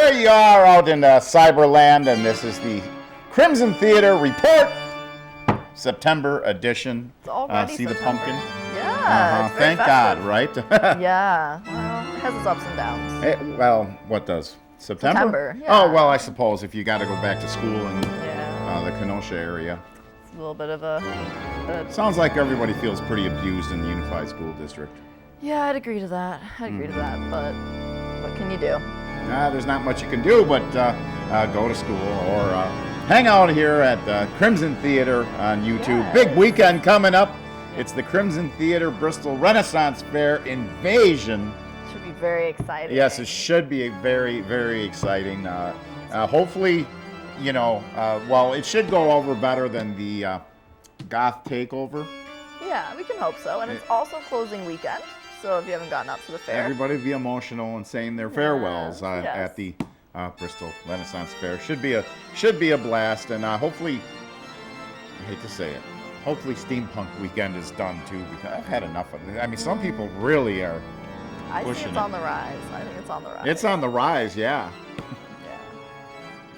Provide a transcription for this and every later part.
there you are out in Cyberland, and this is the Crimson Theater Report, September edition. It's already see September. the pumpkin? Yeah. It's very Thank God, festive. right? Yeah. Well, it has its ups and downs. Well, what does? September? September, yeah. Oh, well, I suppose if you got to go back to school in Yeah. the Kenosha area. It's a little bit of a Sounds like everybody feels pretty abused in the Unified School District. yeah, I'd agree to that. But what can you do? There's not much you can do but go to school or hang out here at the Crimson Theater on YouTube. Yes. Big weekend coming up. It's the Crimson Theater Bristol Renaissance Fair Invasion. Should be very exciting. Yes, it should be very, very exciting. Hopefully, well, it should go over better than the Goth Takeover. Yeah, we can hope so. And it's also closing weekend, so if you haven't gotten out to the fair. Everybody be emotional and saying their farewells Yes. at the Bristol Renaissance Fair. Should be a blast, and hopefully, I hate to say it, hopefully Steampunk Weekend is done too, because I've had enough of it. I mean, some people really are I think pushing it's on the rise. I think it's on the rise. It's on the rise, yeah.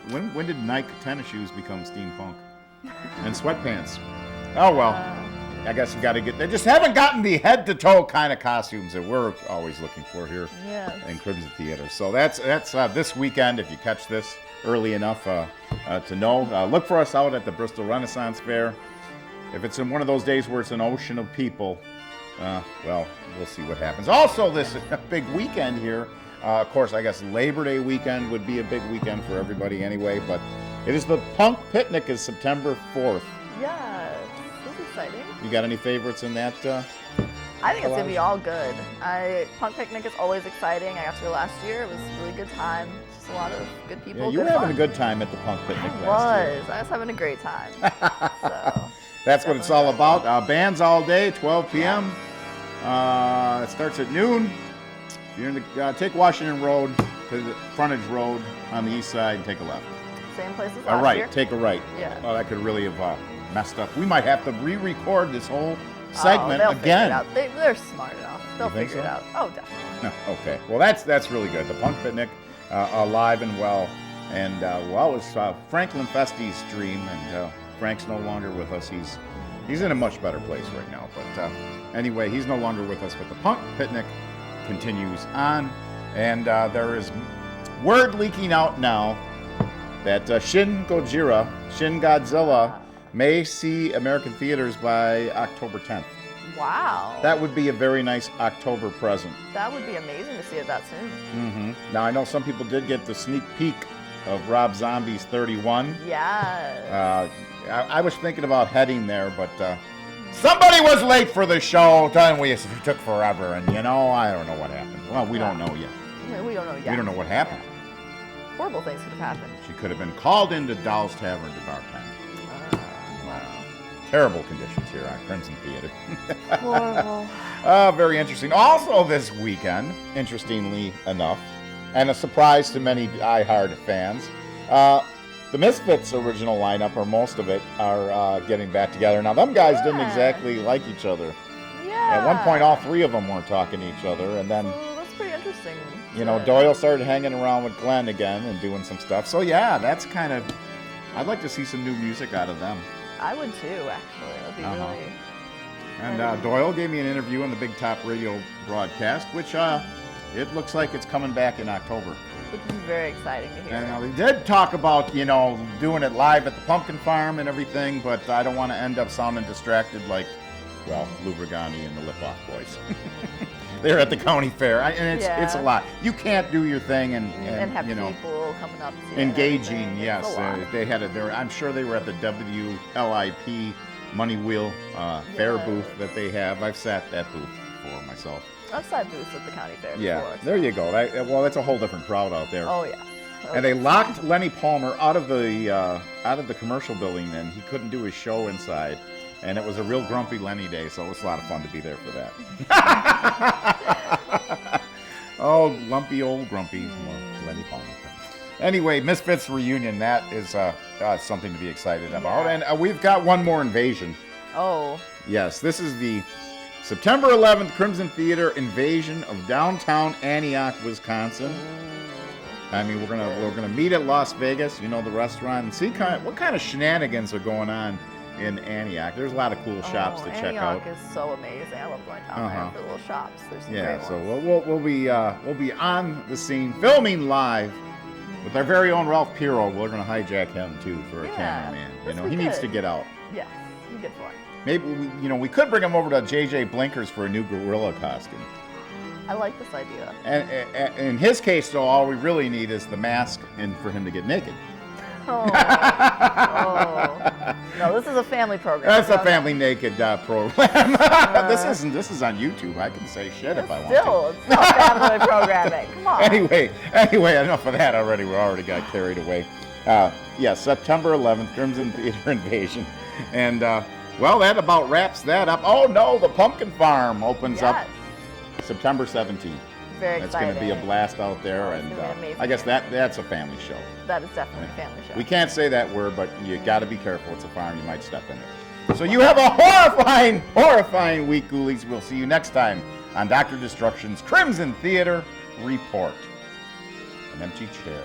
Yeah. When did Nike tennis shoes become steampunk? And sweatpants. Oh well, I guess you got to get. They just haven't gotten the head-to-toe kind of costumes that we're always looking for here Yes. in Crimson Theater. So that's this weekend. If you catch this early enough to know, look for us out at the Bristol Renaissance Fair. If it's in one of those days where it's an ocean of people, well, we'll see what happens. Also, this big weekend here. Of course, I guess Labor Day weekend would be a big weekend for everybody anyway, but it is the Punk Picnic is September 4th. Yes. This is exciting. You got any favorites in that? I think it's going to be all good. Punk Picnic is always exciting. I got to go last year. It was a really good time. Just a lot of good people. Yeah, you were good having fun. a good time at the Punk Picnic I last year. was having a great time. So That's what it's all about. Bands all day, 12 p.m. It starts at noon. If you're in the take Washington Road to the frontage road on the east side and take a left. same place as A last right, year. take a right. Yeah. Oh, that could really have messed up. We might have to re-record this whole segment they'll again. Figure it out. They're smart enough. They'll think figure it so? out. Oh, definitely. No, okay. Well, that's really good. The Punk Picnic, alive and well. And, well, it's Franklin Feste's dream, and Frank's no longer with us. He's in a much better place right now. But anyway, he's no longer with us. But the Punk Picnic continues on. And there is word leaking out now that Shin Godzilla, may see American theaters by October 10th. Wow. That would be a very nice October present. That would be amazing to see it that soon. Now, I know some people did get the sneak peek of Rob Zombie's 31. Yes. I was thinking about heading there, but somebody was late for the show. It took forever, and I don't know what happened. Well, we don't know yet. We don't know yet. We don't know what happened. Horrible things could have happened. She could have been called into Doll's Tavern to bartend. Wow. Terrible conditions here on Crimson Theater. Horrible. Very interesting. Also this weekend, interestingly enough, and a surprise to many diehard fans, the Misfits original lineup, or most of it, are getting back together. Now, them guys didn't exactly like each other. Yeah. At one point, all three of them weren't talking to each other, and then, So that's pretty interesting. Doyle started hanging around with Glenn again and doing some stuff. So, yeah, that's kind of... I'd like to see some new music out of them. I would too, actually. That'd be really... And Doyle gave me an interview on the Big Top Radio broadcast, which it looks like it's coming back in October. Which is very exciting to hear. And now they did talk about, doing it live at the Pumpkin Farm and everything, but I don't want to end up sounding distracted like, well, Lou Brigani and the Lip Off Boys. They're at the county fair, and it's a lot. You can't do your thing and have people coming up to you. engaging. Yes, It's a lot. they had I'm sure they were at the WLIP Money Wheel fair booth that they have. I've sat at that booth before myself. I've sat booths at the county fair Yeah, before. there you go. Well, that's a whole different crowd out there. Oh, yeah. And they locked Lenny Palmer out of the commercial building, and he couldn't do his show inside. And it was a real grumpy Lenny day, so it was a lot of fun to be there for that. Oh, lumpy old grumpy Lenny Palmer. Anyway, Misfits reunion, that is something to be excited about. Yeah. And we've got one more invasion. Oh. Yes, this is the September 11th Crimson Theater invasion of downtown Antioch, Wisconsin. I mean, we're gonna meet at Las Vegas, you know, the restaurant, and see what kind of shenanigans are going on in Antioch. There's a lot of cool shops to check out. Antioch is so amazing. I love going down there for the little shops. There's some Yeah, great so ones. we'll be on the scene, filming live with our very own Ralph Piro. We're gonna hijack him too for a cameraman. You know, he needs to get out. Yes, be good for it. Maybe we could bring him over to JJ Blinkers for a new gorilla costume. I like this idea. And in his case, though, all we really need is the mask and for him to get naked. Oh. No, this is a family program. That's a so- family naked program. This is on YouTube. I can say shit if I want Still, it's not family programming. Come on. to. Anyway, enough of that already. We already got carried away. September 11th, Crimson Theater Invasion. And, that about wraps that up. Oh, no, the Pumpkin Farm opens up September 17th. Very It's exciting. going to be a blast out there, It's and gonna be amazing. I guess that's a family show. That is definitely a family show. We can't say that word, but you got to be careful. It's a farm; you might step in it. So you have a horrifying week, Ghoulies. We'll see you next time on Dr. Destruction's Crimson Theater Report. An empty chair.